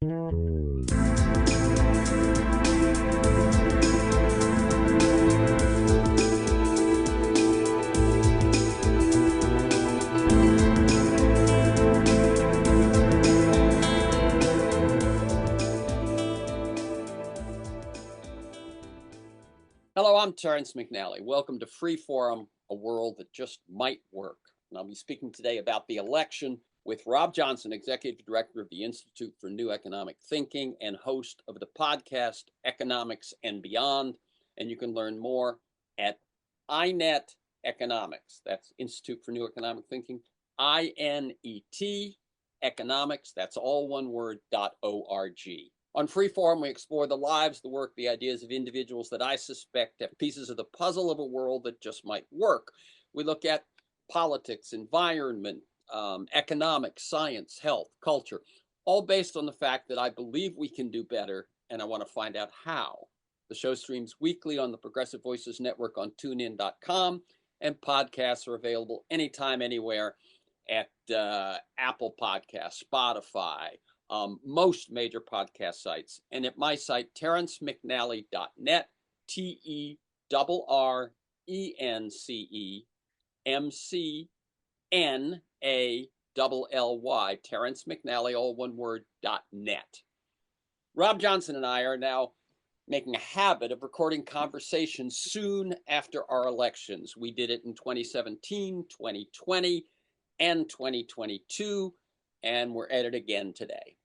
Hello, I'm Terrence McNally. Welcome to Freeform, a world that just might work. And I'll be speaking today about the election with Rob Johnson, Executive Director of the Institute for New Economic Thinking and host of the podcast Economics and Beyond. And you can learn more at INET Economics. That's Institute for New Economic Thinking, INET Economics. That's all one word, .org. On Freeform, we explore the lives, the work, the ideas of individuals that I suspect have pieces of the puzzle of a world that just might work. We look at politics, environment, economics, science, health, culture, all based on the fact that I believe we can do better, and I want to find out how. The show streams weekly on the Progressive Voices Network on TuneIn.com, and podcasts are available anytime, anywhere at Apple Podcasts, Spotify, most major podcast sites, and at my site, terrencemcnally.net, TERRENCEMCNALLY, Terrence McNally, all one word, .net. Rob Johnson and I are now making a habit of recording conversations soon after our elections. We did it in 2017, 2020, and 2022, and we're at it again today.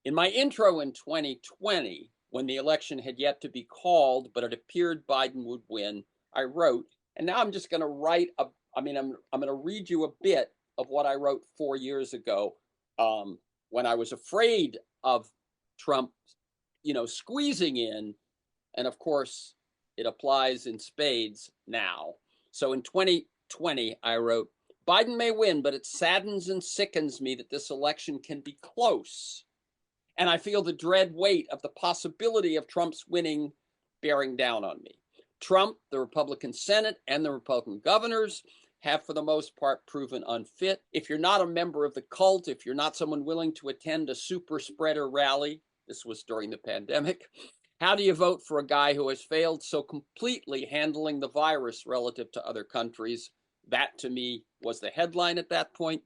In my intro in 2020, when the election had yet to be called, but it appeared Biden would win, I wrote, and now I'm just going to write, I'm going to read you a bit of what I wrote 4 years ago when I was afraid of Trump, squeezing in. And of course, it applies in spades now. So in 2020, I wrote, Biden may win, but it saddens and sickens me that this election can be close. And I feel the dread weight of the possibility of Trump's winning bearing down on me. Trump, the Republican Senate, and the Republican governors have, for the most part, proven unfit. If you're not a member of the cult, if you're not someone willing to attend a super spreader rally, this was during the pandemic, how do you vote for a guy who has failed so completely handling the virus relative to other countries? That, to me, was the headline at that point.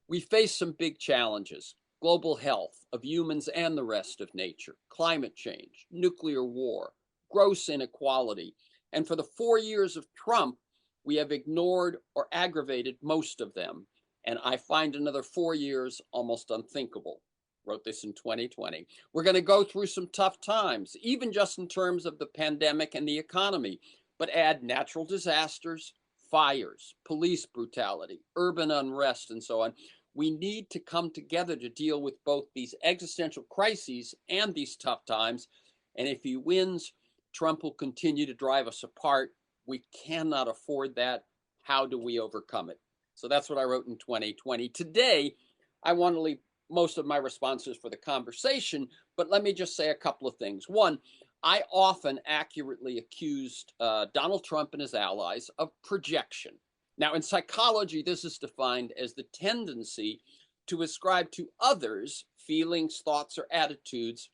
We face some big challenges. Global health of humans and the rest of nature, climate change, nuclear war, gross inequality. And for the 4 years of Trump, we have ignored or aggravated most of them. And I find another 4 years almost unthinkable. Wrote this in 2020. We're going to go through some tough times, even just in terms of the pandemic and the economy, but add natural disasters, fires, police brutality, urban unrest, and so on. We need to come together to deal with both these existential crises and these tough times. And if he wins, Trump will continue to drive us apart. We cannot afford that. How do we overcome it? So that's what I wrote in 2020. Today, I want to leave most of my responses for the conversation, but let me just say a couple of things. One, I often accurately accused Donald Trump and his allies of projection. Now, in psychology, this is defined as the tendency to ascribe to others feelings, thoughts, or attitudes,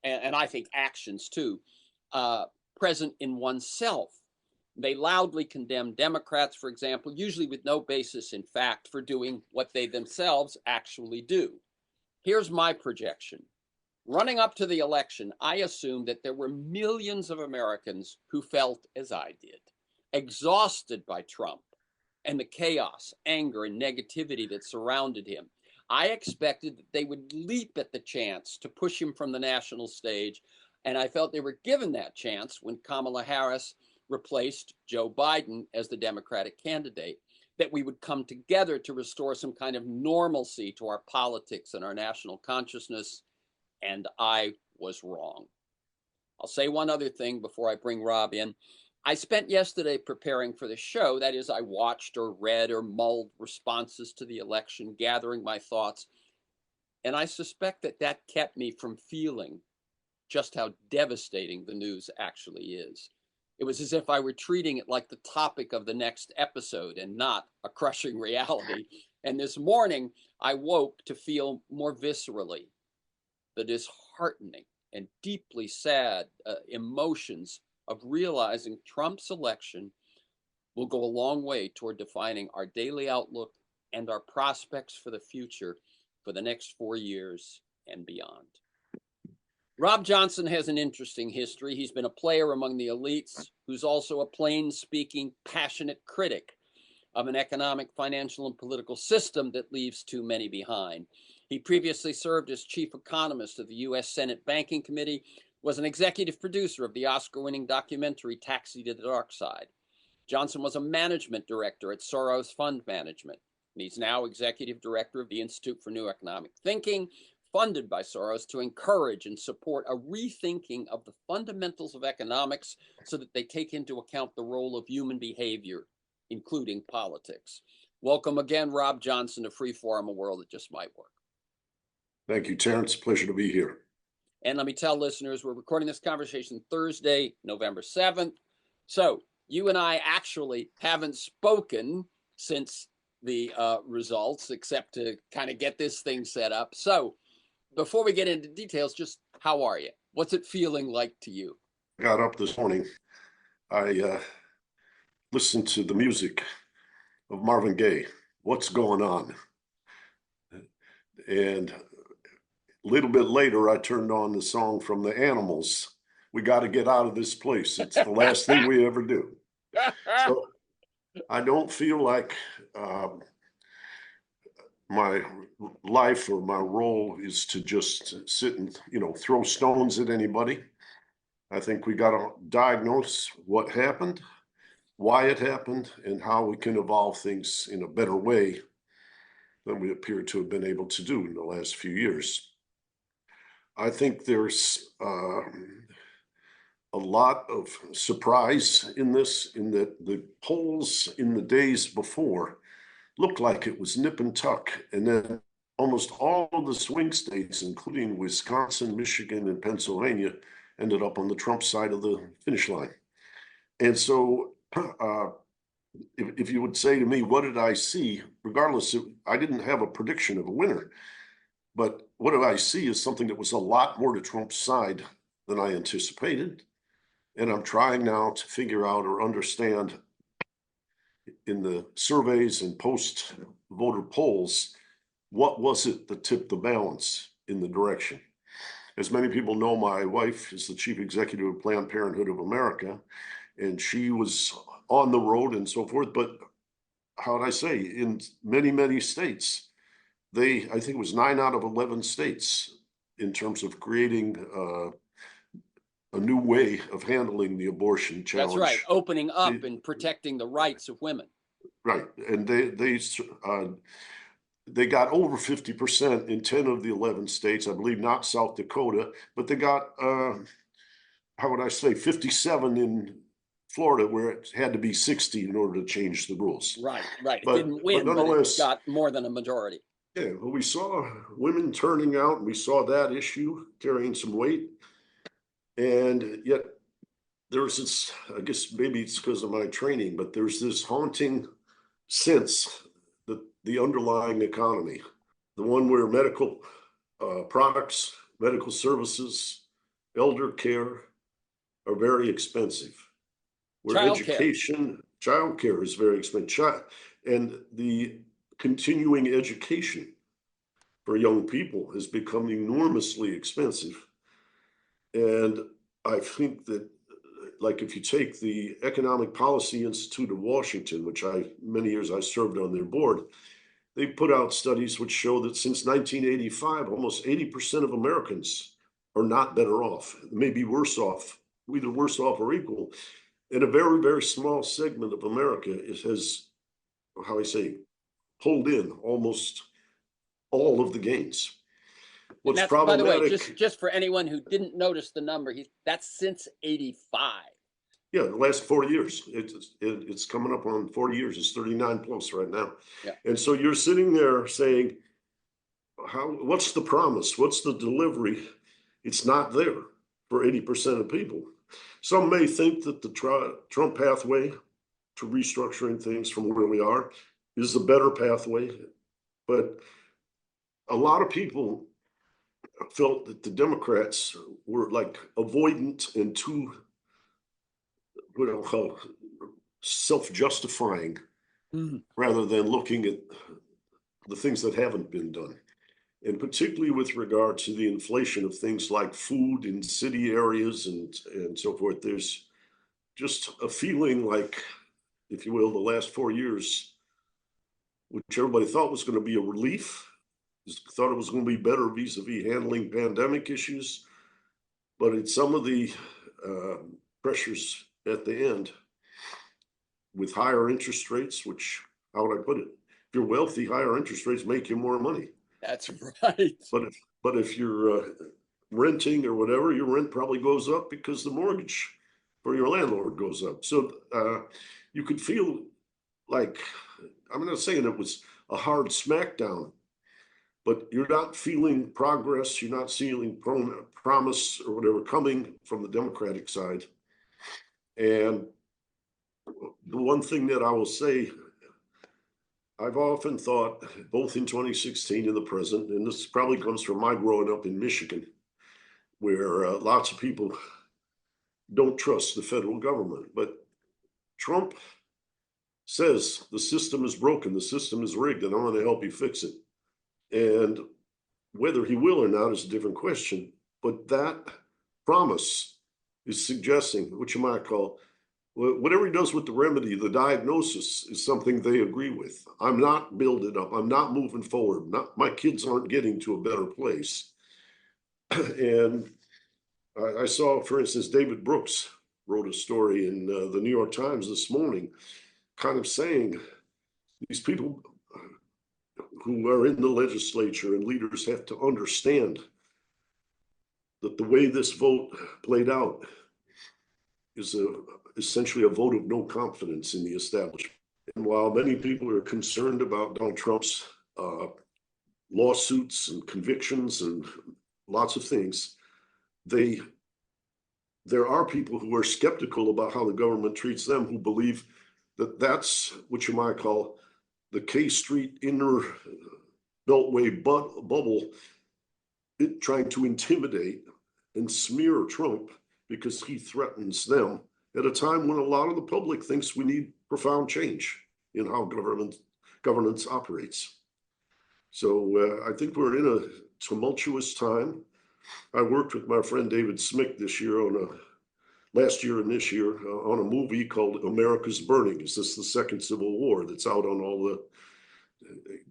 and I think actions too, present in oneself. They loudly condemn Democrats, for example, usually with no basis in fact, for doing what they themselves actually do. Here's my projection. Running up to the election, I assumed that there were millions of Americans who felt as I did, exhausted by Trump and the chaos, anger, and negativity that surrounded him. I expected that they would leap at the chance to push him from the national stage, and I felt they were given that chance when Kamala Harris replaced Joe Biden as the Democratic candidate, that we would come together to restore some kind of normalcy to our politics and our national consciousness, and I was wrong. I'll say one other thing before I bring Rob in. I spent yesterday preparing for the show. That is, I watched or read or mulled responses to the election, gathering my thoughts. And I suspect that that kept me from feeling just how devastating the news actually is. It was as if I were treating it like the topic of the next episode and not a crushing reality. And this morning, I woke to feel more viscerally the disheartening and deeply sad emotions of realizing Trump's election will go a long way toward defining our daily outlook and our prospects for the future for the next 4 years and beyond. Rob Johnson has an interesting history. He's been a player among the elites who's also a plain-speaking, passionate critic of an economic, financial, and political system that leaves too many behind. He previously served as chief economist of the U.S. Senate Banking Committee, was an executive producer of the Oscar-winning documentary Taxi to the Dark Side. Johnson was a management director at Soros Fund Management, and he's now executive director of the Institute for New Economic Thinking, funded by Soros to encourage and support a rethinking of the fundamentals of economics so that they take into account the role of human behavior, including politics. Welcome again, Rob Johnson, to Freeform, a world that just might work. Thank you, Terrence. Pleasure to be here. And let me tell listeners, we're recording this conversation Thursday, November 7th. So you and I actually haven't spoken since the results, except to kind of get this thing set up. So before we get into details, just how are you? What's it feeling like to you? I got up this morning. I listened to the music of Marvin Gaye, What's Going On? And a little bit later, I turned on the song from the Animals, We Got to Get Out of This Place. It's the last thing we ever do. So I don't feel like my life or my role is to just sit and, throw stones at anybody. I think we got to diagnose what happened, why it happened, and how we can evolve things in a better way than we appear to have been able to do in the last few years. I think there's a lot of surprise in this, in that the polls in the days before looked like it was nip and tuck, and then almost all of the swing states, including Wisconsin, Michigan, and Pennsylvania, ended up on the Trump side of the finish line. And so if you would say to me, what did I see, regardless of, I didn't have a prediction of a winner, but what did I see is something that was a lot more to Trump's side than I anticipated. And I'm trying now to figure out or understand in the surveys and post-voter polls, what was it that tipped the balance in the direction? As many people know, my wife is the chief executive of Planned Parenthood of America, and she was on the road and so forth. But how would I say, in many, many states, I think it was 9 out of 11 states in terms of creating a new way of handling the abortion challenge. That's right, opening up and protecting the rights of women. Right, and they got over 50% in 10 of the 11 states, I believe, not South Dakota, but they got, how would I say, 57 in Florida, where it had to be 60 in order to change the rules. Right. It didn't win, but it got more than a majority. Yeah, well, we saw women turning out, and we saw that issue carrying some weight. And yet there's this, I guess maybe it's because of my training, but there's this haunting sense that the underlying economy, the one where medical products, medical services, elder care are very expensive, where education, childcare is very expensive, and the continuing education for young people has become enormously expensive. And I think that, like, if you take the Economic Policy Institute of Washington, which many years I served on their board, they put out studies which show that since 1985, almost 80% of Americans are not better off, maybe worse off, either worse off or equal. And a very, very small segment of America has, how I say, pulled in almost all of the gains. What's problematic, by the way, just for anyone who didn't notice the number, that's since 85. Yeah, the last 40 years. It's coming up on 40 years. It's 39 plus right now. Yeah. And so you're sitting there saying, what's the promise? What's the delivery? It's not there for 80% of people. Some may think that the Trump pathway to restructuring things from where we are is the better pathway. But a lot of people felt that the Democrats were like avoidant and too, what I'll call self-justifying, rather than looking at the things that haven't been done. And particularly with regard to the inflation of things like food in city areas and so forth, there's just a feeling like, if you will, the last 4 years, which everybody thought was going to be a relief, thought it was going to be better vis-a-vis handling pandemic issues, but it's some of the pressures at the end with higher interest rates, which, how would I put it? If you're wealthy, higher interest rates make you more money. That's right. But if you're renting or whatever, your rent probably goes up because the mortgage for your landlord goes up. So you could feel like, I'm not saying it was a hard smackdown, but you're not feeling progress. You're not feeling promise or whatever coming from the Democratic side. And the one thing that I will say, I've often thought, both in 2016 and the present, and this probably comes from my growing up in Michigan, where lots of people don't trust the federal government. But Trump says the system is broken, the system is rigged, and I'm going to help you fix it. And whether he will or not is a different question. But that promise is suggesting, what you might call, whatever he does with the remedy, the diagnosis is something they agree with. I'm not building up. I'm not moving forward. My kids aren't getting to a better place. And I saw, for instance, David Brooks wrote a story in the New York Times this morning, kind of saying these people who are in the legislature and leaders have to understand that the way this vote played out is essentially a vote of no confidence in the establishment. And while many people are concerned about Donald Trump's lawsuits and convictions and lots of things, there are people who are skeptical about how the government treats them, who believe that that's what you might call the K Street inner beltway bubble, trying to intimidate and smear Trump because he threatens them at a time when a lot of the public thinks we need profound change in how governance operates. So I think we're in a tumultuous time. I worked with my friend David Smick this year last year and this year on a movie called America's Burning. Is this the second Civil War that's out on all the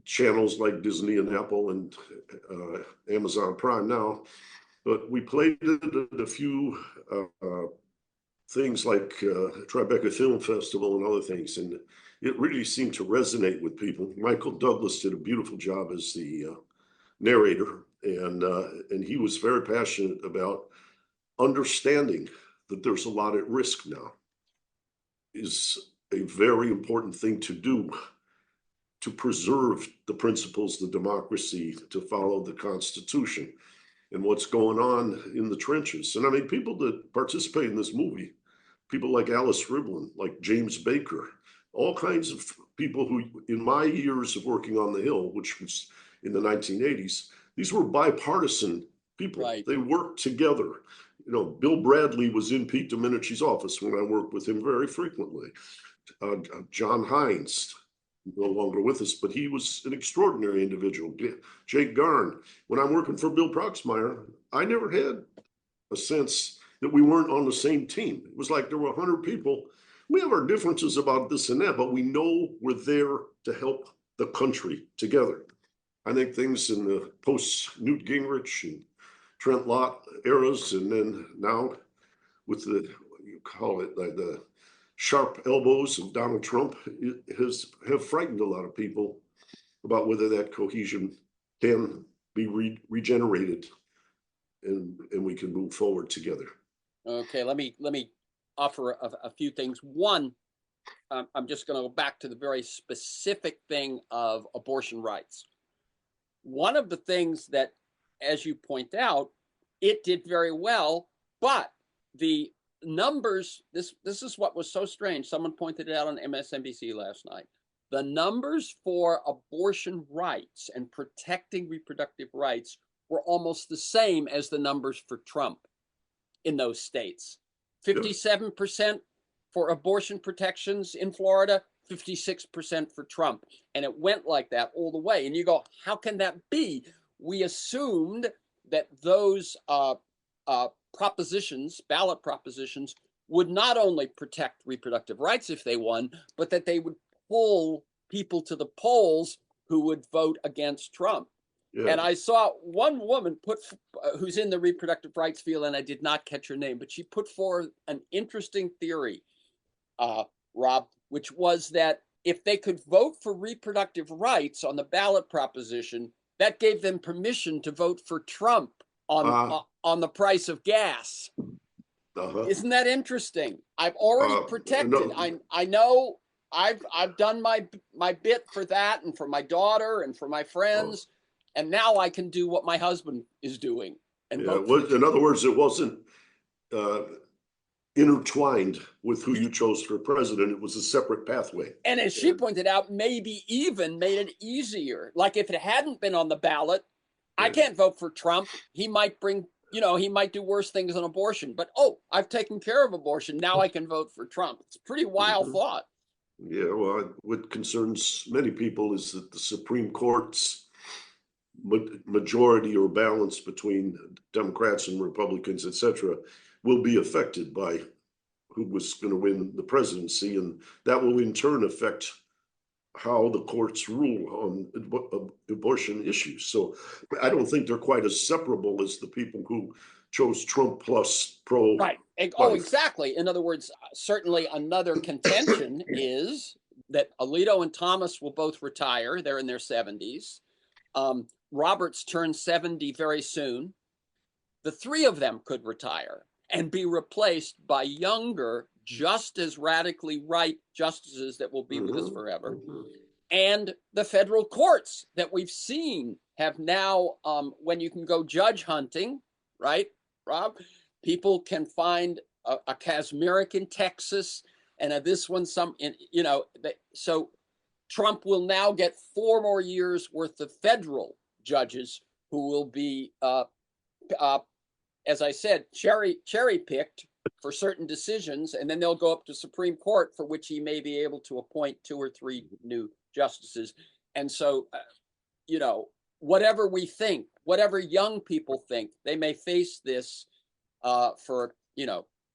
channels like Disney and Apple and Amazon Prime now? But we played it at a few things like Tribeca Film Festival and other things, and it really seemed to resonate with people. Michael Douglas did a beautiful job as the narrator, and he was very passionate about understanding that there's a lot at risk now. Is a very important thing to do to preserve the principles of democracy, to follow the Constitution and what's going on in the trenches. And I mean, people that participate in this movie, people like Alice Rivlin, like James Baker, all kinds of people who, in my years of working on the Hill, which was in the 1980s, these were bipartisan people. Right. They worked together. You know, Bill Bradley was in Pete Domenich's office when I worked with him very frequently. John Hines, no longer with us, but he was an extraordinary individual. Jake Garn. When I'm working for Bill Proxmire, I never had a sense that we weren't on the same team. It was like there were 100 people. We have our differences about this and that, but we know we're there to help the country together. I think things in the post-Newt Gingrich and Trent Lott eras, and then now with the, you call it like the sharp elbows of Donald Trump, have frightened a lot of people about whether that cohesion can be regenerated and we can move forward together. Okay, let me offer a few things. One, I'm just going to go back to the very specific thing of abortion rights. One of the things that, as you point out, it did very well, but the numbers, this is what was so strange. Someone pointed it out on MSNBC last night. The numbers for abortion rights and protecting reproductive rights were almost the same as the numbers for Trump in those states. 57% for abortion protections in Florida, 56% for Trump. And it went like that all the way. And you go, how can that be? We assumed that those propositions, ballot propositions, would not only protect reproductive rights if they won, but that they would pull people to the polls who would vote against Trump. Yeah. And I saw one woman who's in the reproductive rights field, and I did not catch her name, but she put forth an interesting theory, Rob, which was that if they could vote for reproductive rights on the ballot proposition, that gave them permission to vote for Trump on the price of gas. Isn't that interesting? I've already protected. No. I know I've done my bit for that and for my daughter and for my friends, and now I can do what my husband is doing. And in other words, it wasn't intertwined with who you chose for president. It was a separate pathway. And as she pointed out, maybe even made it easier. Like if it hadn't been on the ballot, I can't vote for Trump. He might bring, he might do worse things on abortion. But, I've taken care of abortion. Now I can vote for Trump. It's a pretty wild thought. Yeah, well, what concerns many people is that the Supreme Court's majority or balance between Democrats and Republicans, et cetera, will be affected by who was going to win the presidency. And that will in turn affect how the courts rule on abortion issues. So I don't think they're quite as separable as the people who chose Trump plus pro. Right. Oh, exactly. In other words, certainly another contention is that Alito and Thomas will both retire. They're in their 70s. Roberts turns 70 very soon. The three of them could retire and be replaced by younger, just as radically right justices that will be with us forever. And the federal courts that we've seen have now, when you can go judge hunting, right, Rob? People can find a Kazmierek in Texas and this one, so Trump will now get 4 more years worth of federal judges who will be, as I said, cherry-picked for certain decisions, and then they'll go up to Supreme Court, for which he may be able to appoint 2 or 3 new justices. And so, whatever we think, whatever young people think, they may face this for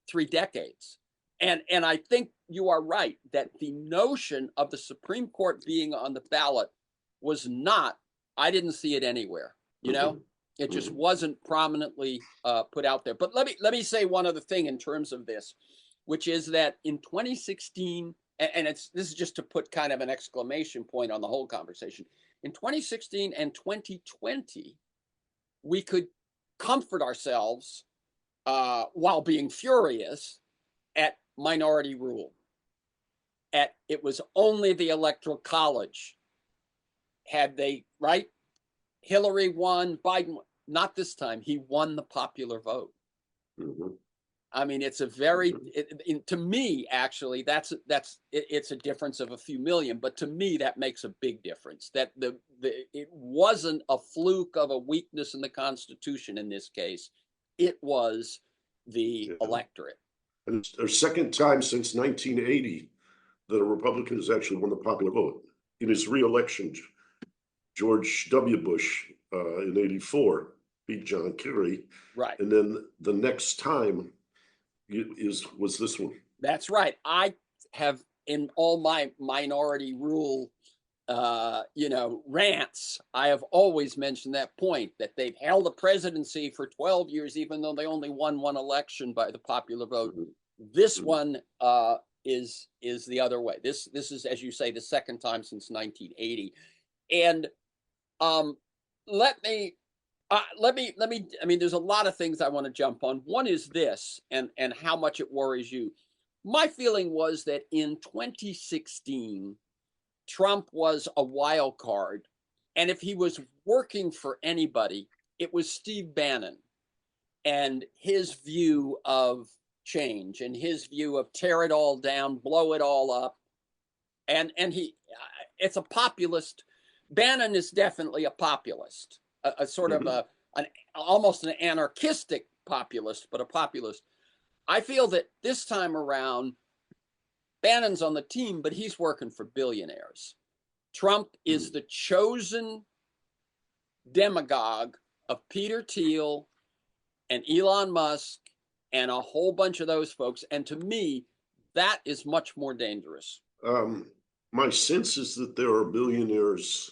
3 decades. And I think you are right that the notion of the Supreme Court being on the ballot was not. I didn't see it anywhere. It just wasn't prominently put out there. But let me say one other thing in terms of this, which is that in 2016, and this is just to put kind of an exclamation point on the whole conversation. In 2016 and 2020, we could comfort ourselves while being furious at minority rule. It was only the Electoral College. Had they, right? Hillary won, Biden, not this time. He won the popular vote. I mean, it's a very, to me, actually, it's a difference of a few million, but to me, that makes a big difference. That it wasn't a fluke of a weakness in the Constitution in this case. It was the electorate. And it's the second time since 1980 that a Republican has actually won the popular vote. In his re-election, George W. Bush in '84 beat John Kerry. Right. And then the next time was this one. That's right. I have, in all my minority rule rants, I have always mentioned that point, that they've held the presidency for 12 years, even though they only won 1 election by the popular vote. This one is the other way. This is, as you say, the second time since 1980. And let me, I mean, there's a lot of things I want to jump on. One is this, and how much it worries you. My feeling was that in 2016, Trump was a wild card. And if he was working for anybody, it was Steve Bannon and his view of change and his view of tear it all down, blow it all up. And it's a populist. Bannon is definitely a populist, a sort of almost an anarchistic populist, but a populist. I feel that this time around, Bannon's on the team, but he's working for billionaires. Trump is the chosen demagogue of Peter Thiel and Elon Musk and a whole bunch of those folks. And to me, that is much more dangerous. My sense is that there are billionaires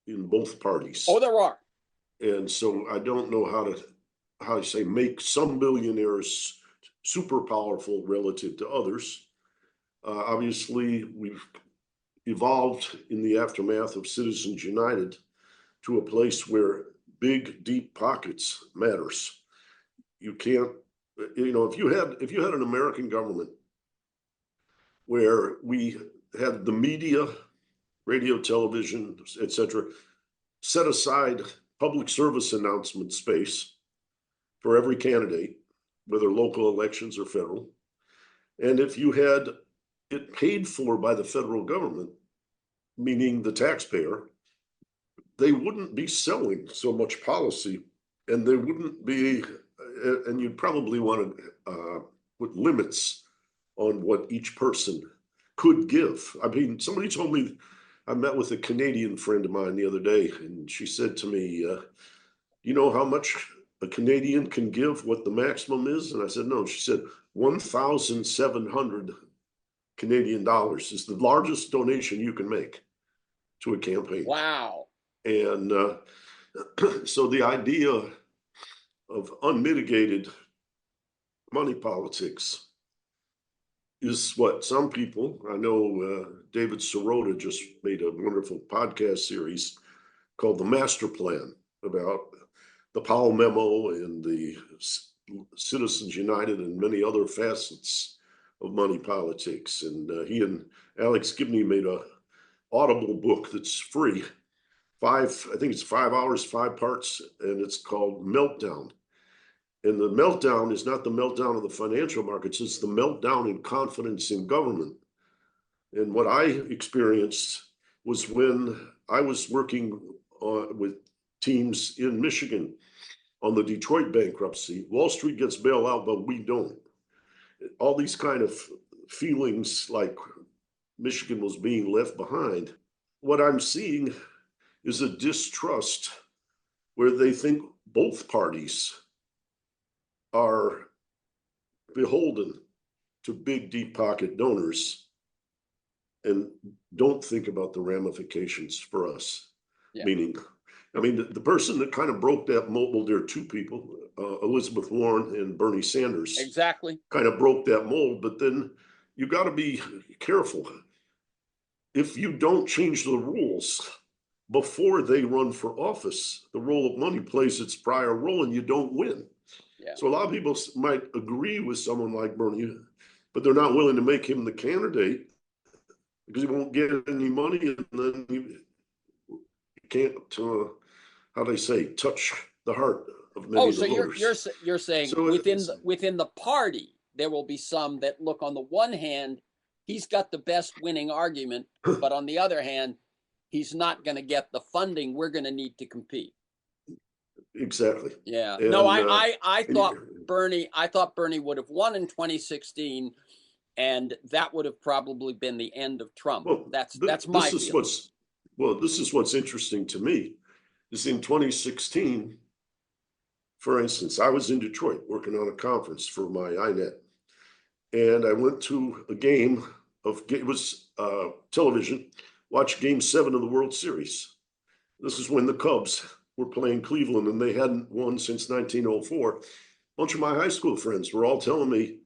in both parties. Oh, there are. And so I don't know how to say, make some billionaires super powerful relative to others. Obviously, we've evolved in the aftermath of Citizens United to a place where big, deep pockets matters. You can't, if you had an American government where we had the media, radio, television, etc., set aside public service announcement space for every candidate, whether local elections or federal. And if you had it paid for by the federal government, meaning the taxpayer, they wouldn't be selling so much policy, and they wouldn't be, and you'd probably want to put limits on what each person could give. I mean, somebody told me, I met with a Canadian friend of mine the other day, and she said to me, you know how much a Canadian can give, what the maximum is? And I said, no. She said, 1,700 Canadian dollars is the largest donation you can make to a campaign. Wow. And so the idea of unmitigated money politics is what some people, I know David Sirota just made a wonderful podcast series called The Master Plan about the Powell Memo and the Citizens United and many other facets of money politics. And he and Alex Gibney made a Audible book that's free. I think it's 5 hours, 5 parts, and it's called Meltdown. And the meltdown is not the meltdown of the financial markets, it's the meltdown in confidence in government. And what I experienced was when I was working with teams in Michigan on the Detroit bankruptcy. Wall Street gets bailed out, but we don't. All these kind of feelings like Michigan was being left behind. What I'm seeing is a distrust where they think both parties are beholden to big, deep pocket donors and don't think about the ramifications for us. Yeah. Meaning, I mean, the person that kind of broke that mold, well, there are two people, Elizabeth Warren and Bernie Sanders. Exactly. Kind of broke that mold, but then you got to be careful. If you don't change the rules before they run for office, the role of money plays its prior role and you don't win. Yeah. So a lot of people might agree with someone like Bernie, but they're not willing to make him the candidate because he won't get any money, and then you can't, how they say, touch the heart of many of the voters. So you're saying so within the party there will be some that look, on the one hand, he's got the best winning argument, but on the other hand, he's not going to get the funding. We're going to need to compete. Exactly. Yeah. And, no, I thought Bernie would have won in 2016, and that would have probably been the end of Trump. Well, that's my feeling. This is what's interesting to me is in 2016, for instance, I was in Detroit working on a conference for my INET, and I went to a game it was television, watched Game 7 of the World Series. This is when the Cubs were playing Cleveland, and they hadn't won since 1904. A bunch of my high school friends were all telling me,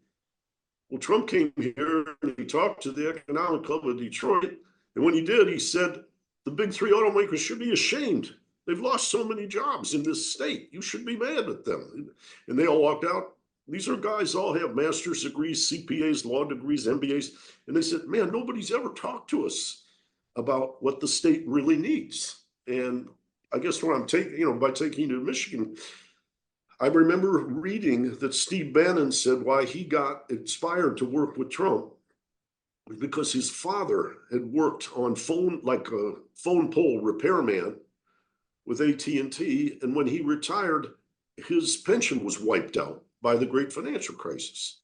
well, Trump came here and he talked to the Economic Club of Detroit. And when he did, he said, the big three automakers should be ashamed. They've lost so many jobs in this state. You should be mad at them. And they all walked out. These are guys all have master's degrees, CPAs, law degrees, MBAs. And they said, man, nobody's ever talked to us about what the state really needs. And I guess what I'm taking, by taking you to Michigan, I remember reading that Steve Bannon said why he got inspired to work with Trump was because his father had worked on like a phone pole repairman with AT&T. And when he retired, his pension was wiped out by the great financial crisis.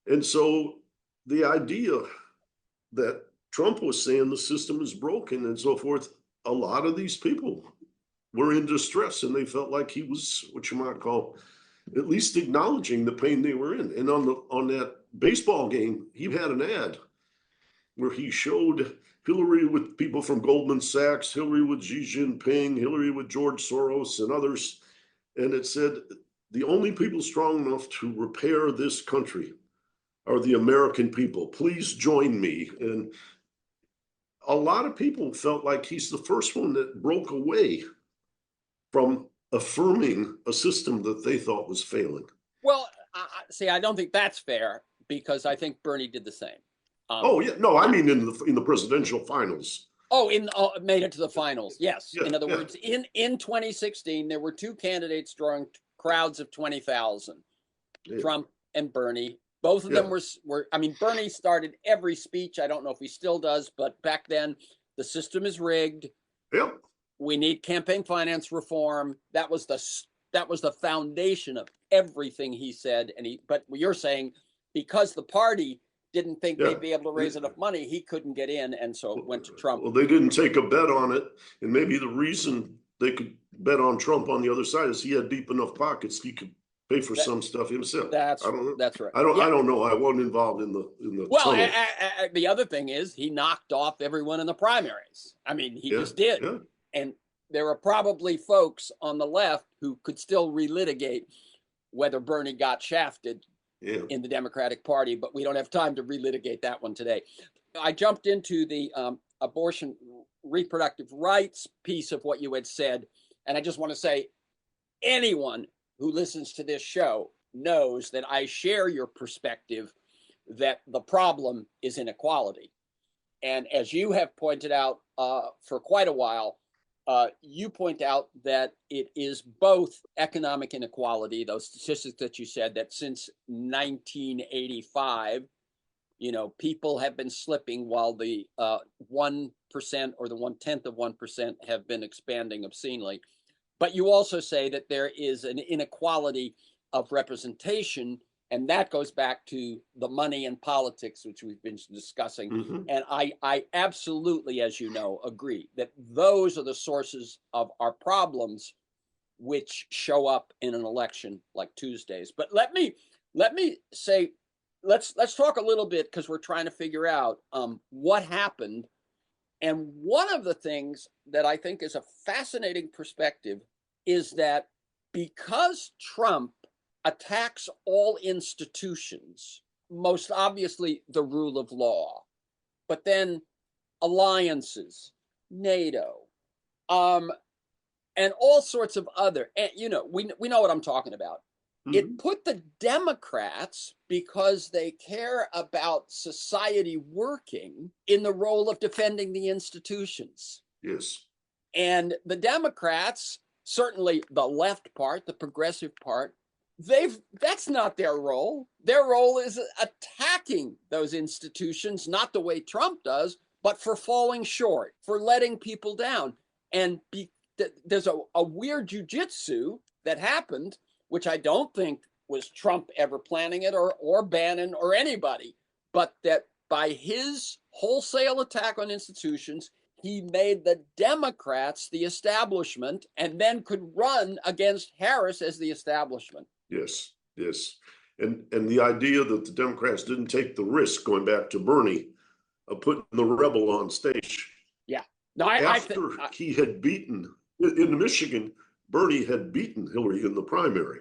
And so the idea that Trump was saying the system is broken and so forth, a lot of these people were in distress and they felt like he was what you might call at least acknowledging the pain they were in. And on that baseball game, he had an ad where he showed Hillary with people from Goldman Sachs, Hillary with Xi Jinping, Hillary with George Soros and others. And it said, the only people strong enough to repair this country are the American people. Please join me. And a lot of people felt like he's the first one that broke away from affirming a system that they thought was failing. Well, see, I don't think that's fair because I think Bernie did the same. Oh yeah, no, I mean in the presidential finals. Oh, made it to the finals. Yes. Yeah, in other words, in 2016, there were two candidates drawing crowds of 20,000, Trump and Bernie. Both of them were. I mean, Bernie started every speech. I don't know if he still does, but back then, the system is rigged. Yep. We need campaign finance reform. That was the foundation of everything he said. But you're saying because the party didn't think they'd be able to raise enough money, he couldn't get in, and so it went to Trump. Well, they didn't take a bet on it, and maybe the reason they could bet on Trump on the other side is he had deep enough pockets he could pay for some stuff himself. That's right. I don't know. I wasn't involved in the. Well, the other thing is he knocked off everyone in the primaries. I mean, he just did. Yeah. And there are probably folks on the left who could still relitigate whether Bernie got shafted in the Democratic Party, but we don't have time to relitigate that one today. I jumped into the abortion reproductive rights piece of what you had said, and I just want to say anyone who listens to this show knows that I share your perspective that the problem is inequality. And as you have pointed out for quite a while, you point out that it is both economic inequality, those statistics that you said that since 1985, people have been slipping while the 1% or the 1/10 of 1% have been expanding obscenely. But you also say that there is an inequality of representation, and that goes back to the money and politics, which we've been discussing. Mm-hmm. And I absolutely, as you know, agree that those are the sources of our problems, which show up in an election like Tuesday's. But let me say, let's talk a little bit, because we're trying to figure out what happened. And one of the things that I think is a fascinating perspective is that because Trump attacks all institutions, most obviously the rule of law, but then alliances, NATO, and all sorts of other, and we know what I'm talking about. Mm-hmm. It put the Democrats, because they care about society working, in the role of defending the institutions. Yes. And the Democrats, certainly the left part, the progressive part, that's not their role. Their role is attacking those institutions, not the way Trump does, but for falling short, for letting people down. And there's a weird jujitsu that happened, which I don't think was Trump ever planning it, or Bannon or anybody, but that by his wholesale attack on institutions, he made the Democrats the establishment and then could run against Harris as the establishment. Yes. And the idea that the Democrats didn't take the risk, going back to Bernie, of putting the rebel on stage. Yeah. No, after he had beaten, in Michigan, Bernie had beaten Hillary in the primary.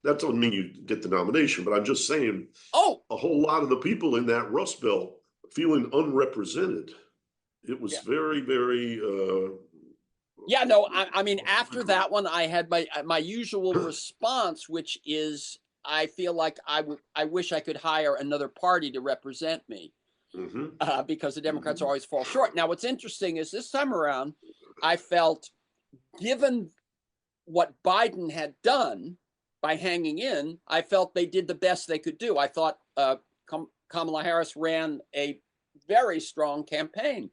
That doesn't mean you get the nomination, but I'm just saying a whole lot of the people in that Rust Belt feeling unrepresented. It was very, very... I mean, after that one, I had my usual response, which is, I feel like I wish I could hire another party to represent me, because the Democrats always fall short. Now, what's interesting is this time around, I felt, given what Biden had done by hanging in, I felt they did the best they could do. I thought Kamala Harris ran a very strong campaign.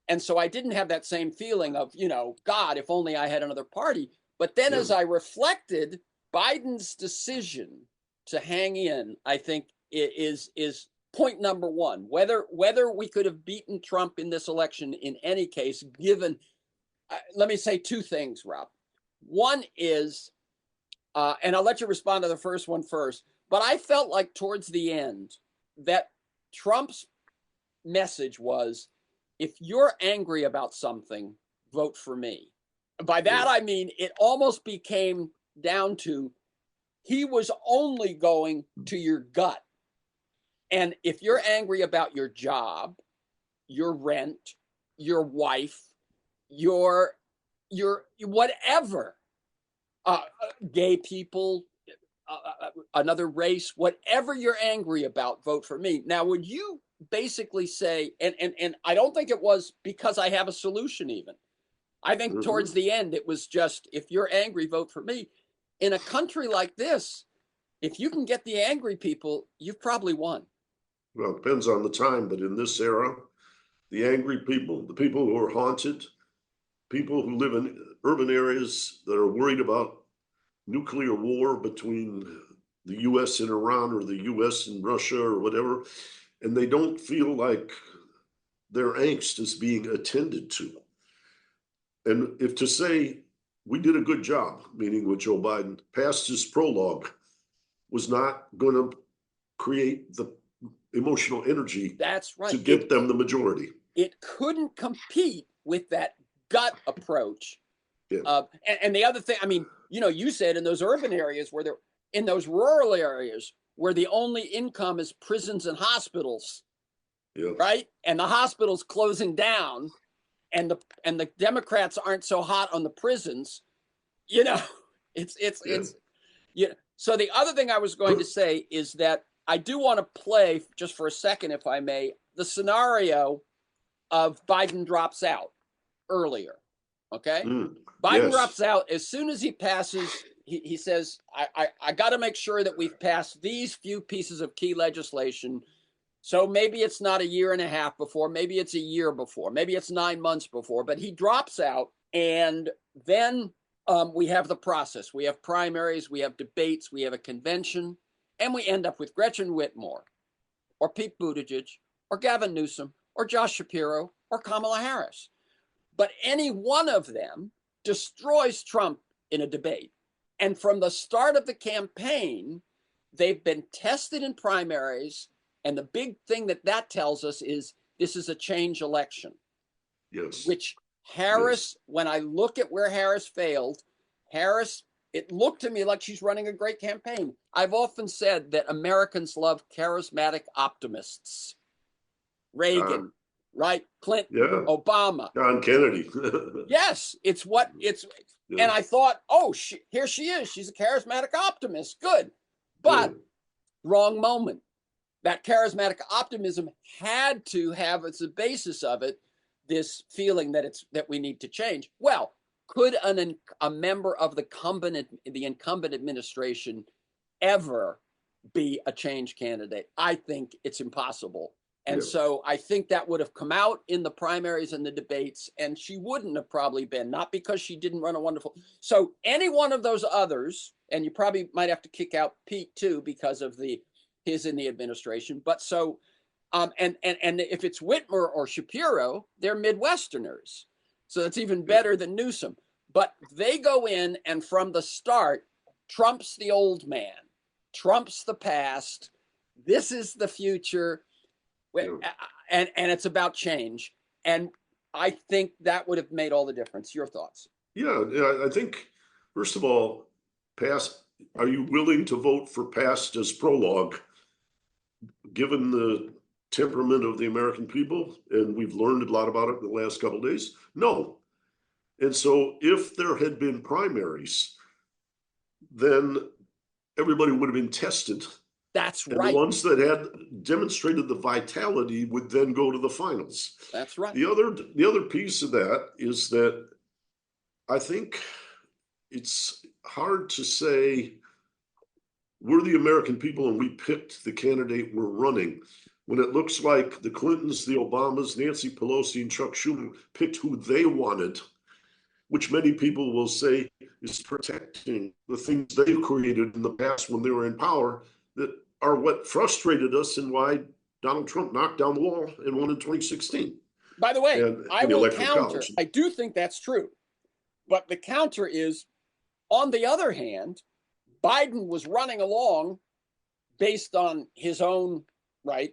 And so I didn't have that same feeling of, God, if only I had another party. But then as I reflected, Biden's decision to hang in, I think, is point number one. Whether we could have beaten Trump in this election in any case, given, let me say two things, Rob. One is, and I'll let you respond to the first one first, but I felt like towards the end that Trump's message was, if you're angry about something, vote for me. By that, I mean, it almost became down to, he was only going to your gut. And if you're angry about your job, your rent, your wife, your whatever, gay people, another race, whatever you're angry about, vote for me. Now, would you basically say, and I don't think it was because I have a solution even. I think towards the end, it was just, if you're angry, vote for me. In a country like this, if you can get the angry people, you've probably won. Well, it depends on the time, but in this era, the angry people, the people who are haunted, people who live in urban areas that are worried about nuclear war between the US and Iran, or the US and Russia, or whatever, and they don't feel like their angst is being attended to. And if to say we did a good job, meaning with Joe Biden, passed his prologue, was not going to create the emotional energy, that's right, to get them the majority. It couldn't compete with that gut approach. Yeah. And the other thing, I mean, you said in those urban areas where in those rural areas where the only income is prisons and hospitals, yeah. right? And the hospitals closing down, and the Democrats aren't so hot on the prisons, it's. So the other thing I was going to say is that I do want to play, just for a second, if I may, the scenario of Biden drops out earlier. Okay? Biden drops out as soon as he passes. He says, I got to make sure that we've passed these few pieces of key legislation. So maybe it's not a year and a half before, maybe it's a year before, maybe it's 9 months before, but he drops out. And then we have the process. We have primaries, we have debates, we have a convention, and we end up with Gretchen Whitmer, or Pete Buttigieg, or Gavin Newsom, or Josh Shapiro, or Kamala Harris. But any one of them destroys Trump in a debate. And from the start of the campaign, they've been tested in primaries. And the big thing that tells us is this is a change election. Yes. Which Harris, when I look at where Harris failed, it looked to me like she's running a great campaign. I've often said that Americans love charismatic optimists. Reagan, right? Clinton, Obama, John Kennedy. Yes, it's what it's. Yeah. And I thought, here she is. She's a charismatic optimist. Good. But wrong moment. That charismatic optimism had to have as the basis of it this feeling that we need to change. Well, could a member of the incumbent administration ever be a change candidate? I think it's impossible. And so I think that would have come out in the primaries and the debates, and she wouldn't have probably been, not because she didn't run a wonderful. So any one of those others, and you probably might have to kick out Pete too because of his in the administration. But so, and if it's Whitmer or Shapiro, they're Midwesterners. So that's even better than Newsom. But they go in, and from the start, Trump's the old man. Trump's the past. This is the future. And it's about change. And I think that would have made all the difference. Your thoughts? Yeah, I think, first of all, are you willing to vote for past as prologue, given the temperament of the American people? And we've learned a lot about it in the last couple of days. No. And so if there had been primaries, then everybody would have been tested. That's and right. The ones that had demonstrated the vitality would then go to the finals. That's right. The other piece of that is that I think it's hard to say we're the American people and we picked the candidate we're running, when it looks like the Clintons, the Obamas, Nancy Pelosi, and Chuck Schumer picked who they wanted. which many people will say is protecting the things they've created in the past when they were in power, that are what frustrated us and why Donald Trump knocked down the wall and won in 2016. By the way, And I in the will electoral counter. college. I do think that's true. But the counter is, on the other hand, Biden was running along based on his own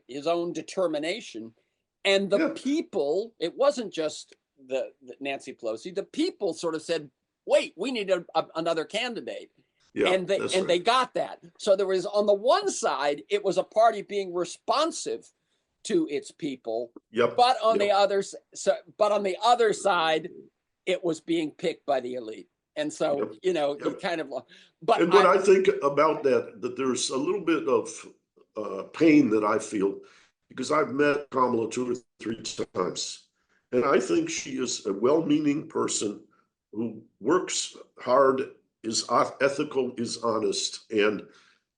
his own determination. And the people, it wasn't just the Nancy Pelosi, the people sort of said, wait, we need another candidate. Yeah, and they got that. So there was, on the one side, it was a party being responsive to its people. But on the other side, it was being picked by the elite. And so, you kind of, but and what I think about that there's a little bit of pain that I feel, because I've met Kamala 2 or 3 times, and I think she is a well-meaning person who works hard, is ethical, is honest, and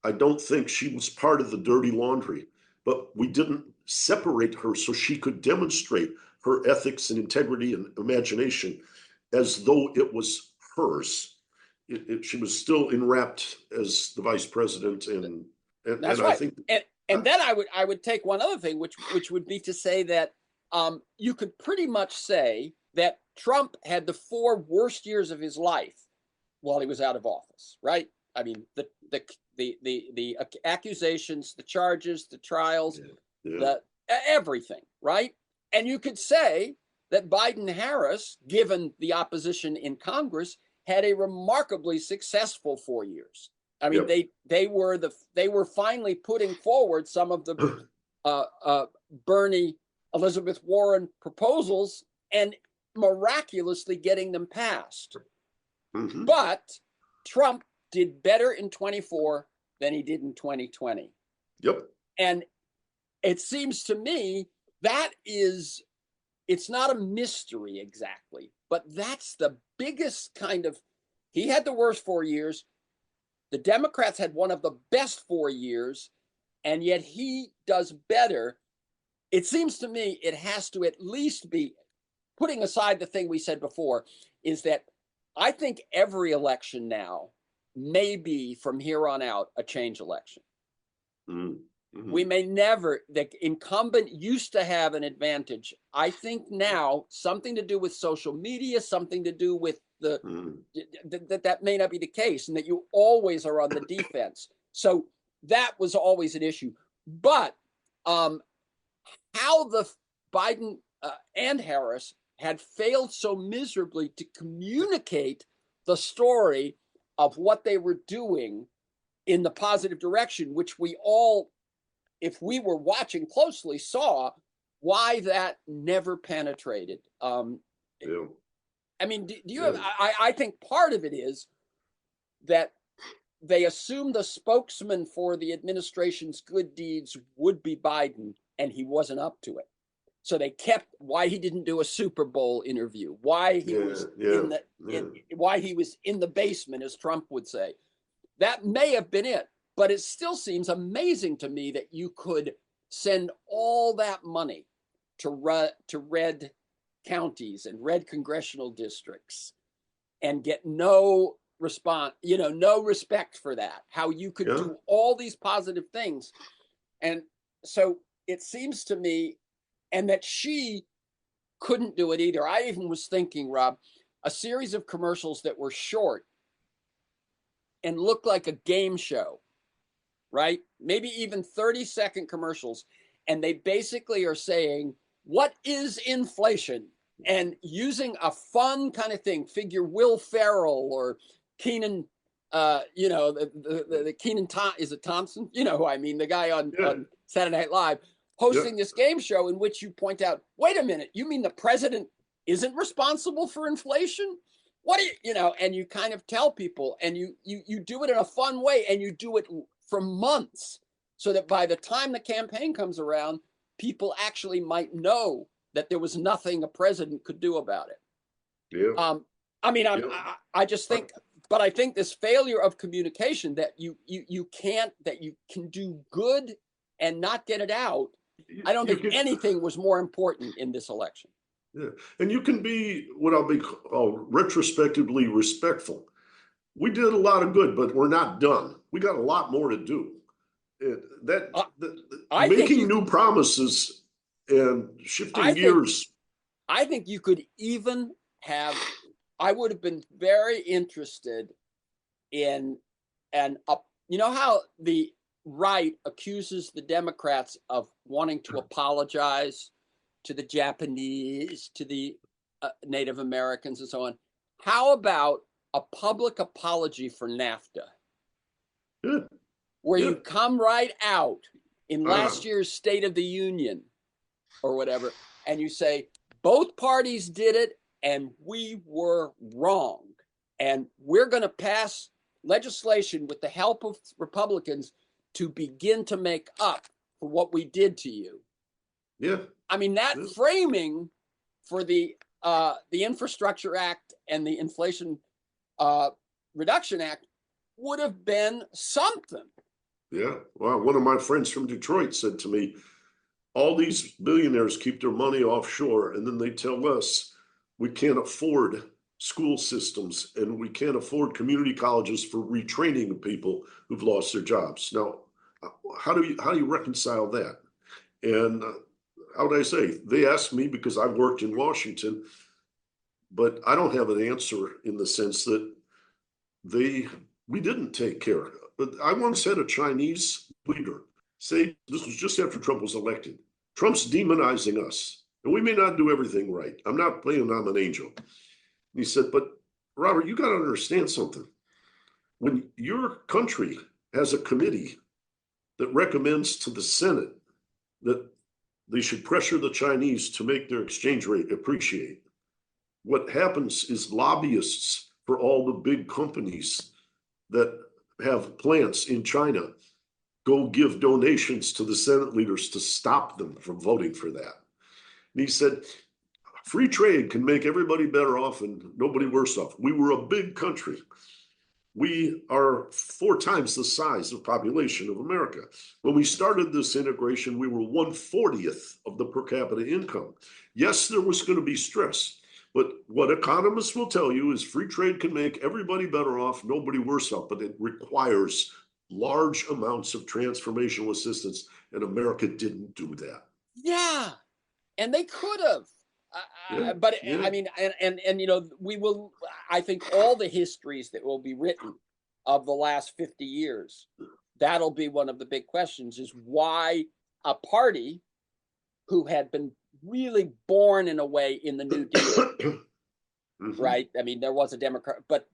I don't think she was part of the dirty laundry, but we didn't separate her so she could demonstrate her ethics and integrity and imagination as though it was hers. She was still enwrapped as the vice president, and that's and right. I think, and then I would take one other thing, which would be to say that you could pretty much say that Trump had the 4 worst years of his life while he was out of office, right? I mean, the accusations, the charges, the trials, the everything, right? And you could say that Biden-Harris, given the opposition in Congress, had a remarkably successful 4 years. I mean, they were finally putting forward some of the Bernie, Elizabeth Warren proposals and miraculously getting them passed. Mm-hmm. But Trump did better in 24 than he did in 2020. And it seems to me that it's not a mystery exactly, but that's the biggest kind of, he had the worst 4 years. The Democrats had one of the best 4 years, and yet he does better. It seems to me it has to at least be, putting aside the thing we said before, is that I think every election now may be, from here on out, a change election. Mm-hmm. We may never, the incumbent used to have an advantage. I think now, something to do with social media, something to do with that may not be the case, and that you always are on the defense. So that was always an issue. But how the Biden and Harris had failed so miserably to communicate the story of what they were doing in the positive direction, which we all, if we were watching closely, saw why that never penetrated. I mean, do you have, I think part of it is that they assumed the spokesman for the administration's good deeds would be Biden, and he wasn't up to it. So they kept, why he didn't do a Super Bowl interview, why he was why he was in the basement, as Trump would say. That may have been it, but it still seems amazing to me that you could send all that money to red counties and red congressional districts and get no response, no respect for that, how you could do all these positive things. And so it seems to me, and that she couldn't do it either. I even was thinking, Rob, a series of commercials that were short and looked like a game show, right? Maybe even 30-second commercials. And they basically are saying, what is inflation? And using a fun kind of thing, figure Will Ferrell or Keenan, the Keenan, is it Thompson? You know who I mean, the guy on Saturday Night Live, hosting this game show in which you point out, wait a minute, you mean the president isn't responsible for inflation? What do you, and you kind of tell people, and you do it in a fun way, and you do it for months, so that by the time the campaign comes around, people actually might know that there was nothing a president could do about it. I just think, but I think this failure of communication, that you can do good and not get it out. I don't think anything was more important in this election. Yeah. And you can be what I'll be retrospectively respectful. We did a lot of good, but we're not done. We got a lot more to do. I, I think Making you new could. promises and shifting I think gears. I think you could even have. I would have been very interested in an up. You know how the right accuses the Democrats of wanting to apologize to the Japanese, to the Native Americans, and so on. How about a public apology for NAFTA, Yeah, where yeah. you come right out in last year's State of the Union or whatever, and you say, both parties did it and we were wrong. And we're going to pass legislation with the help of Republicans to begin to make up for what we did to you. yeah, I mean, that yeah, framing for the Infrastructure Act and the Inflation Reduction Act would have been something. yeah. Well, one of my friends from Detroit said to me, all these billionaires keep their money offshore, and then they tell us we can't afford school systems and we can't afford community colleges for retraining people who've lost their jobs. Now, how do you reconcile that? And how would I say? They asked me because I've worked in Washington, but I don't have an answer in the sense that they we didn't take care of it. But I once had a Chinese leader say, this was just after Trump was elected, Trump's demonizing us, and we may not do everything right. I'm not playing I'm an angel. And he said, but Robert, you got to understand something. When your country has a committee that recommends to the Senate that they should pressure the Chinese to make their exchange rate appreciate, what happens is lobbyists for all the big companies that have plants in China go give donations to the Senate leaders to stop them from voting for that. And he said, free trade can make everybody better off and nobody worse off. We were a big country. We are 4 times the size of population of America. When we started this integration, we were 1/40th of the per capita income. Yes, there was going to be stress, but what economists will tell you is free trade can make everybody better off, nobody worse off, but it requires large amounts of transformational assistance, and America didn't do that. Yeah, and they could have. Yeah, But yeah, I mean, and you know, we will. I think all the histories that will be written of the last 50 years, that'll be one of the big questions: is why a party who had been really born in a way in the New Deal, right? I mean, there was a Democrat, but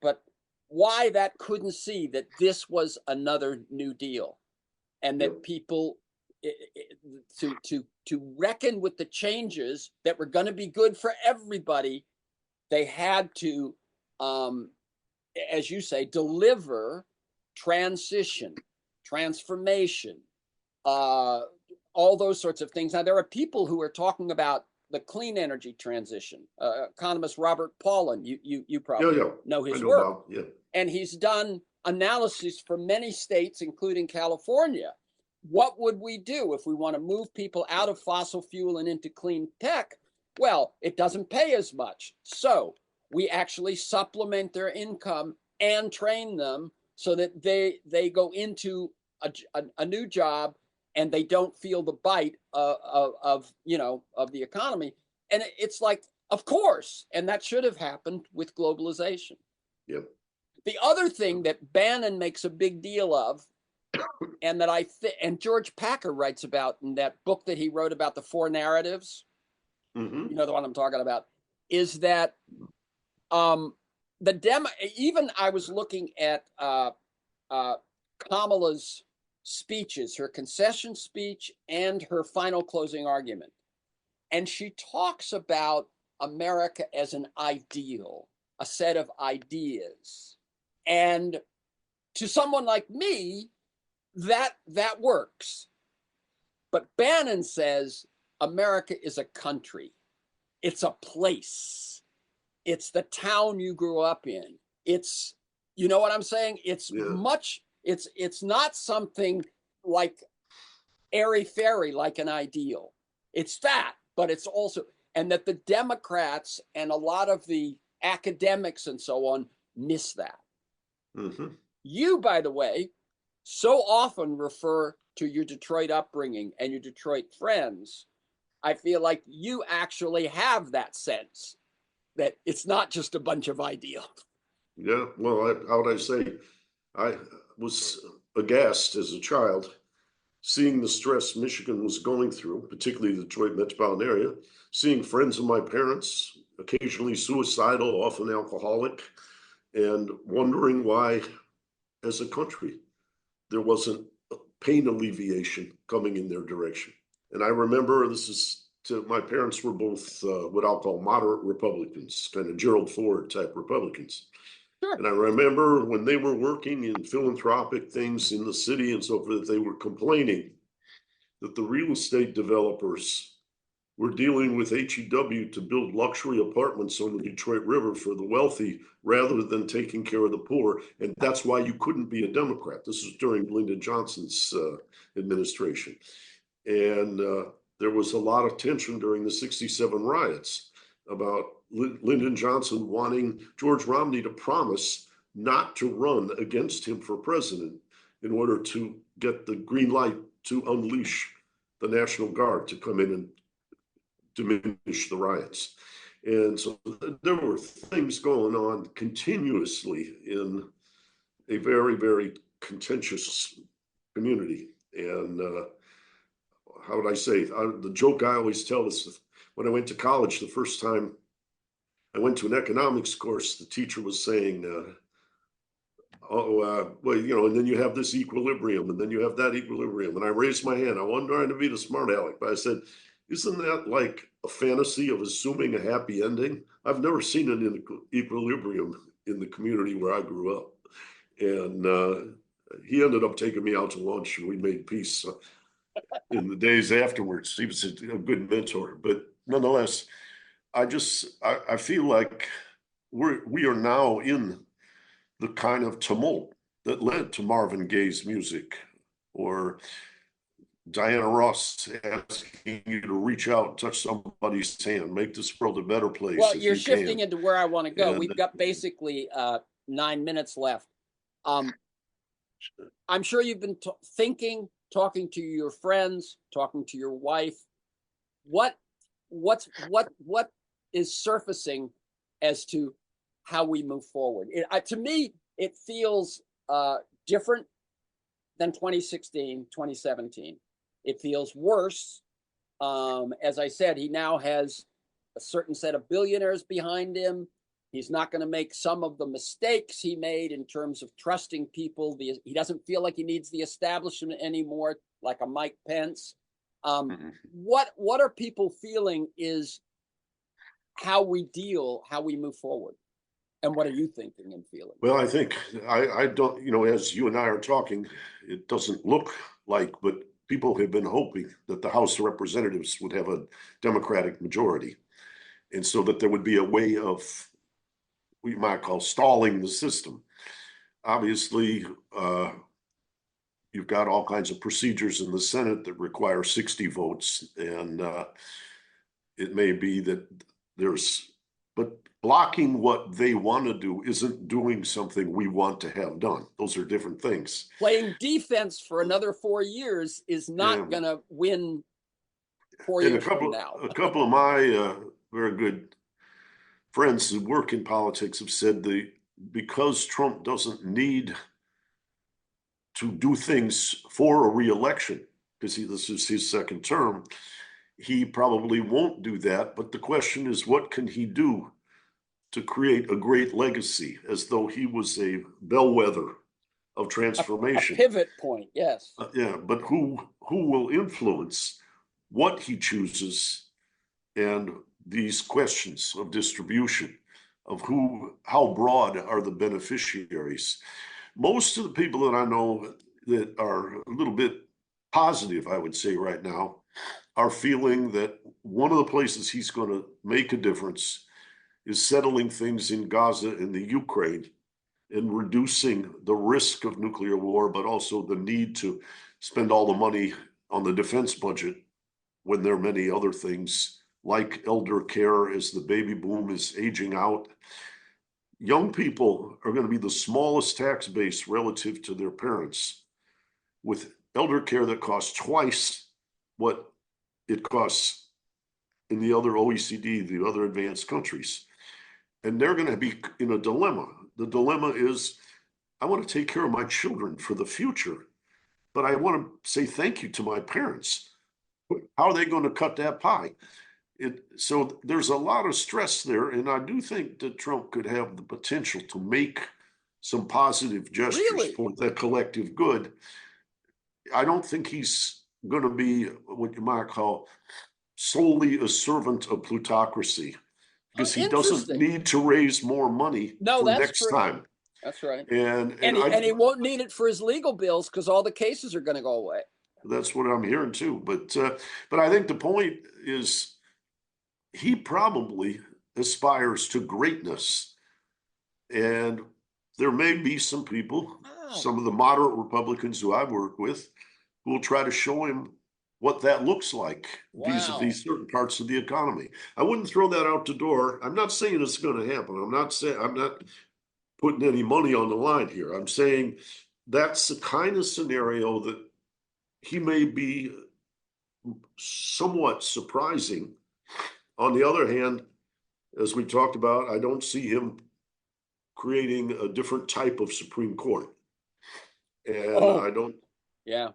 why that couldn't see that this was another New Deal, and yeah, that people to reckon with the changes that were going to be good for everybody, they had to, as you say, deliver transition, transformation, all those sorts of things. Now, there are people who are talking about the clean energy transition. Economist Robert Paulin, you yeah, probably yeah. know I his know work, about, yeah, and he's done analysis for many states, including California. What would we do if we want to move people out of fossil fuel and into clean tech? Well, it doesn't pay as much. So we actually supplement their income and train them so that they go into a new job and they don't feel the bite of of the economy. And it's like, of course, and that should have happened with globalization. yeah. The other thing that Bannon makes a big deal of, and that and George Packer writes about in that book that he wrote about the four narratives, Mm-hmm. you know the one I'm talking about, is that the even I was looking at Kamala's speeches, her concession speech and her final closing argument, and she talks about America as an ideal, a set of ideas, and to someone like me, that works. But Bannon says America is a country. It's a place. It's the town you grew up in. It's, you know what I'm saying? Yeah, It's not something like airy fairy like an ideal. It's that, but it's also, and that the Democrats and a lot of the academics and so on miss that. Mm-hmm. You, by the way, so often refer to your Detroit upbringing and your Detroit friends. I feel like you actually have that sense that it's not just a bunch of ideals. Yeah, well, how would I say? I was aghast as a child seeing the stress Michigan was going through, particularly the Detroit metropolitan area, seeing friends of my parents, occasionally suicidal, often alcoholic, and wondering why, as a country, there wasn't pain alleviation coming in their direction. And I remember my parents were both what I'll call moderate Republicans, kind of Gerald Ford type Republicans. Sure. And I remember when they were working in philanthropic things in the city and so forth, they were complaining that the real estate developers were dealing with HEW to build luxury apartments on the Detroit River for the wealthy rather than taking care of the poor. And that's why you couldn't be a Democrat. This was during Lyndon Johnson's administration. And there was a lot of tension during the 67 riots about Lyndon Johnson wanting George Romney to promise not to run against him for president in order to get the green light to unleash the National Guard to come in and diminish the riots. And so there were things going on continuously in a very, very contentious community. And how would I say, the joke I always tell is when I went to college, the first time I went to an economics course, the teacher was saying, well, and then you have this equilibrium, and then you have that equilibrium. And I raised my hand. I wasn't trying to be the smart aleck, but I said, isn't that like a fantasy of assuming a happy ending? I've never seen an equilibrium in the community where I grew up. And he ended up taking me out to lunch, and we made peace in the days afterwards. He was a good mentor. But nonetheless, I feel like we are now in the kind of tumult that led to Marvin Gaye's music, or Diana Ross asking you to reach out and touch somebody's hand, make this world a better place. Well, if you're you shifting can. into where I want to go. And We've got basically 9 minutes left. I'm sure you've been thinking, talking to your friends, talking to your wife. What is surfacing as to how we move forward? To me, it feels different than 2016, 2017. It feels worse. As I said, he now has a certain set of billionaires behind him. He's not going to make some of the mistakes he made in terms of trusting people. He doesn't feel like he needs the establishment anymore, like a Mike Pence. What are people feeling is how we move forward? And what are you thinking and feeling? well, I think I don't, as you and I are talking, it doesn't look like, but people have been hoping that the House of Representatives would have a Democratic majority. And so that there would be a way of, we might call stalling the system. Obviously, you've got all kinds of procedures in the Senate that require 60 votes. And it may be that but blocking what they want to do isn't doing something we want to have done. Those are different things. Playing defense for another 4 years is not going to win 4 years from now. A couple of my very good friends who work in politics have said because Trump doesn't need to do things for a re-election, because this is his second term, he probably won't do that. But the question is, what can he do to create a great legacy, as though he was a bellwether of transformation? A pivot point, yes. Yeah, but who will influence what he chooses, and these questions of distribution, of how broad are the beneficiaries? Most of the people that I know that are a little bit positive, I would say right now, are feeling that one of the places he's going to make a difference is settling things in Gaza and the Ukraine and reducing the risk of nuclear war, but also the need to spend all the money on the defense budget when there are many other things like elder care as the baby boom is aging out. Young people are going to be the smallest tax base relative to their parents, with elder care that costs twice what it costs in the other OECD, the other advanced countries. And they're going to be in a dilemma. The dilemma is, I want to take care of my children for the future, but I want to say thank you to my parents. How are they going to cut that pie? So there's a lot of stress there, and I do think that Trump could have the potential to make some positive gestures Really? for the collective good. I don't think he's going to be what you might call solely a servant of plutocracy, because he doesn't Interesting. need to raise more money No, for that's next true. time. That's right. And And he won't need it for his legal bills because all the cases are going to go away. that's what I'm hearing too. But I think the point is, he probably aspires to greatness, and there may be some people, some of the moderate Republicans who I've worked with, who will try to show him what that looks like vis-a-vis certain parts of the economy. I wouldn't throw that out the door. I'm not saying it's going to happen. I'm not putting any money on the line here. I'm saying that's the kind of scenario that he may be somewhat surprising. On the other hand, as we talked about, I don't see him creating a different type of Supreme Court. And I don't. Yeah.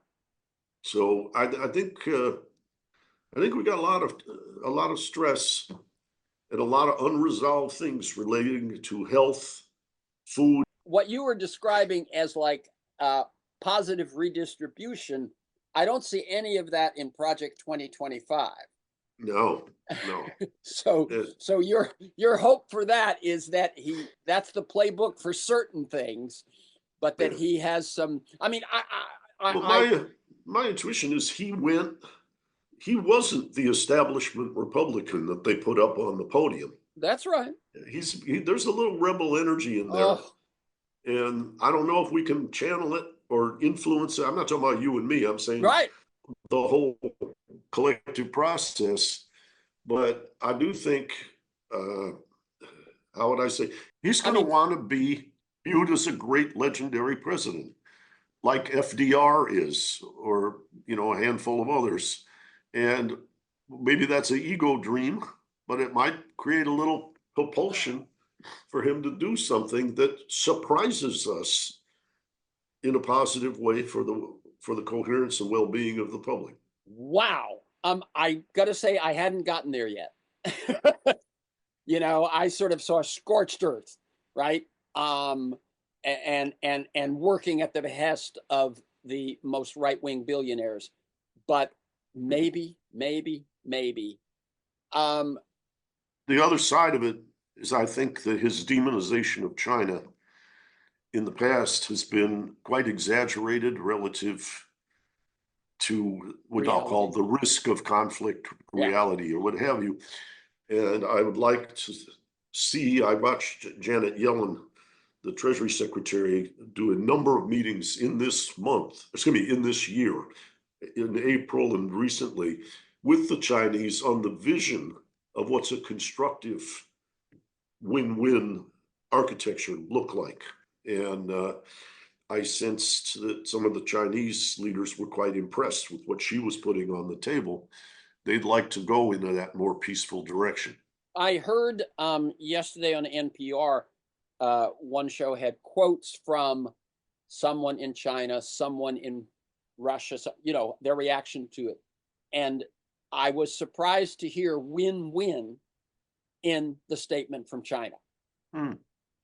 So I think we got a lot of stress and a lot of unresolved things relating to health, food. What you were describing as like positive redistribution, I don't see any of that in Project 2025. No. So your hope for that is that that's the playbook for certain things, but that he has some. I mean, my intuition is he wasn't the establishment Republican that they put up on the podium. That's right. There's a little rebel energy in there. And I don't know if we can channel it or influence it. I'm not talking about you and me. I'm saying the whole collective process. But I do think, how would I say, he's going to want to be viewed as a great legendary president, like FDR is, or a handful of others. And maybe that's an ego dream, but it might create a little propulsion for him to do something that surprises us in a positive way for the coherence and well-being of the public. Wow. I gotta say I hadn't gotten there yet. I sort of saw scorched earth, right? And working at the behest of the most right-wing billionaires. But maybe. The other side of it is, I think that his demonization of China in the past has been quite exaggerated relative to what I'll call the risk of conflict reality or what have you. And I would like to see, I watched Janet Yellen, the Treasury Secretary, do a number of meetings in this year, in April and recently, with the Chinese on the vision of what's a constructive win-win architecture look like. And I sensed that some of the Chinese leaders were quite impressed with what she was putting on the table. They'd like to go into that more peaceful direction. I heard yesterday on NPR, one show had quotes from someone in China, someone in Russia, their reaction to it. And I was surprised to hear win-win in the statement from China.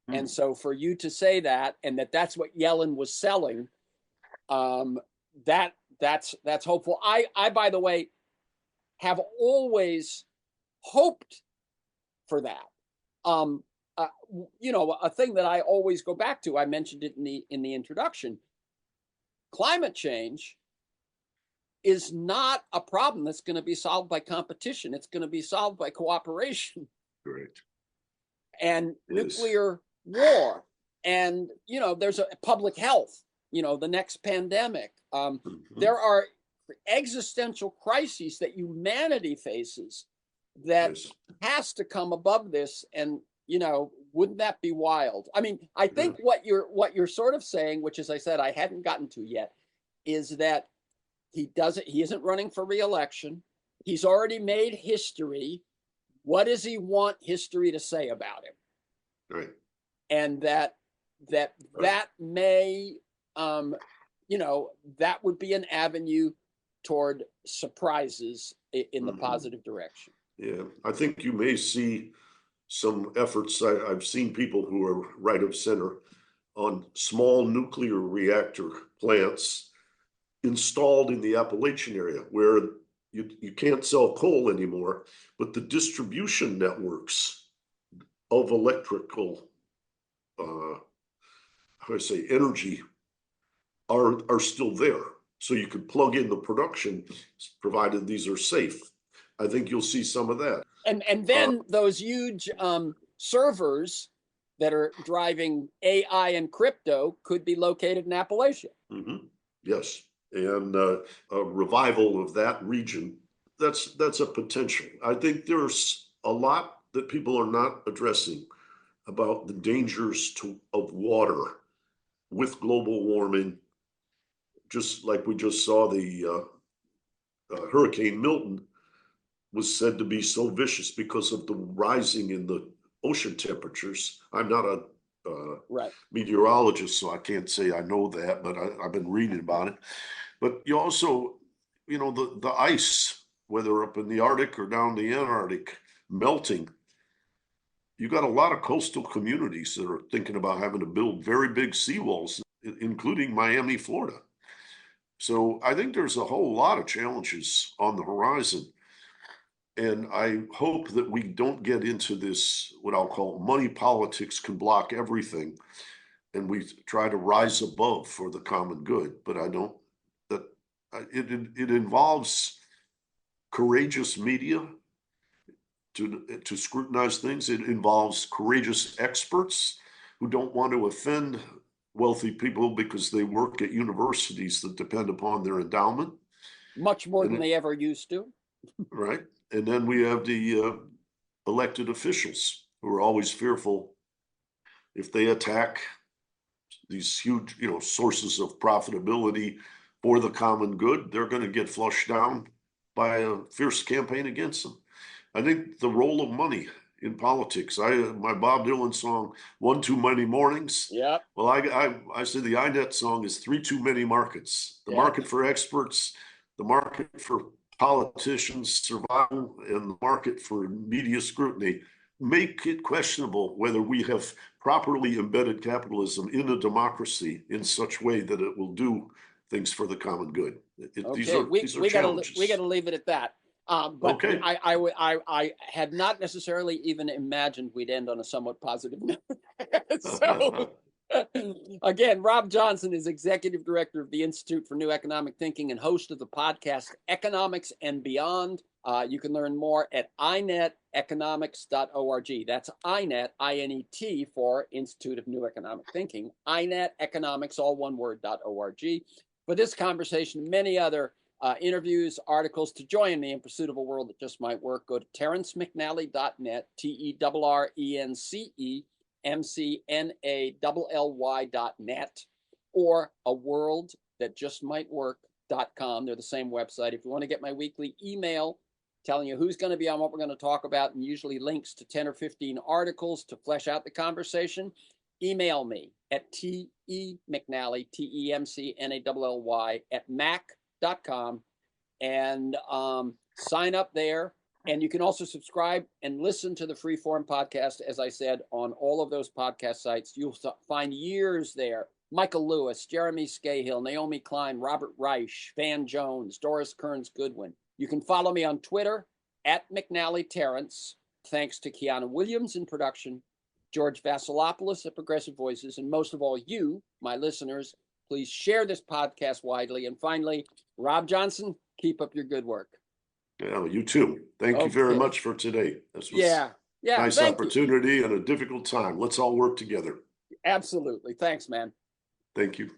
And so for you to say that, and that's what Yellen was selling, that's hopeful. I, by the way, have always hoped for that. A thing that I always go back to, I mentioned it in the introduction. Climate change is not a problem that's going to be solved by competition. It's going to be solved by cooperation. Correct. And nuclear war, and there's a public health, the next pandemic. There are existential crises that humanity faces that Yes. has to come above this. And, you know, wouldn't that be wild? I mean, I think what you're sort of saying, which, as I said, I hadn't gotten to yet, is that he isn't running for re-election. He's already made history. What does he want history to say about him? Right. And that may, you know, that would be an avenue toward surprises in the positive direction. Yeah, I think you may see some efforts. I've seen people who are right of center on small nuclear reactor plants installed in the Appalachian area where you can't sell coal anymore, but the distribution networks of electrical, how do I say, energy are still there. So you could plug in the production, provided these are safe. I think you'll see some of that. And then those huge servers that are driving AI and crypto could be located in Appalachia. Yes, and a revival of that region, that's a potential. I think there's a lot that people are not addressing about the dangers of water with global warming. Just like we just saw, the Hurricane Milton was said to be so vicious because of the rising in the ocean temperatures. I'm not a meteorologist, so I can't say I know that, but I've been reading about it. But you also, you know, the ice, whether up in the Arctic or down the Antarctic, melting. You got a lot of coastal communities that are thinking about having to build very big seawalls, including Miami, Florida. So I think there's a whole lot of challenges on the horizon. And I hope that we don't get into this, what I'll call money politics can block everything. And we try to rise above for the common good. But I don't, that it involves courageous media to scrutinize things. It involves courageous experts who don't want to offend wealthy people because they work at universities that depend upon their endowment. Much more than they ever used to. Right. And then we have the elected officials who are always fearful if they attack these huge, you know, sources of profitability for the common good, they're going to get flushed down by a fierce campaign against them. I think the role of money in politics. My Bob Dylan song, "One Too Many Mornings." Yeah. Well, I say the INET song is "Three Too Many Markets." The market for experts, the market for politicians' survival, and the market for media scrutiny make it questionable whether we have properly embedded capitalism in a democracy in such way that it will do things for the common good. These are challenges. We got to leave it at that. But okay. I had not necessarily even imagined we'd end on a somewhat positive note. So, again, Rob Johnson is Executive Director of the Institute for New Economic Thinking and host of the podcast Economics and Beyond. You can learn more at ineteconomics.org. That's INET, I-N-E-T, for Institute of New Economic Thinking. INET Economics, all one word, .org. For this conversation, many other interviews, articles. To join me in pursuit of a world that just might work, go to terrencemcnally.net, TERRENCEMCNALLY.net, or a world that just might work.com. They're the same website. If you want to get my weekly email telling you who's going to be on, what we're going to talk about, and usually links to 10 or 15 articles to flesh out the conversation, email me at TEMcNally, TEMCNALLY, at mac.com, and sign up there. And you can also subscribe and listen to the Freeform podcast, as I said, on all of those podcast sites. You'll find years there. Michael Lewis, Jeremy Scahill, Naomi Klein, Robert Reich, Van Jones, Doris Kearns Goodwin. You can follow me on Twitter at McNally Terrence. Thanks to Kiana Williams in production, George Vasilopoulos at Progressive Voices, and most of all, you, my listeners, please share this podcast widely. And finally, Rob Johnson, keep up your good work. Yeah, you too. Thank you very much for today. This was a nice opportunity and a difficult time. Let's all work together. Absolutely. Thanks, man. Thank you.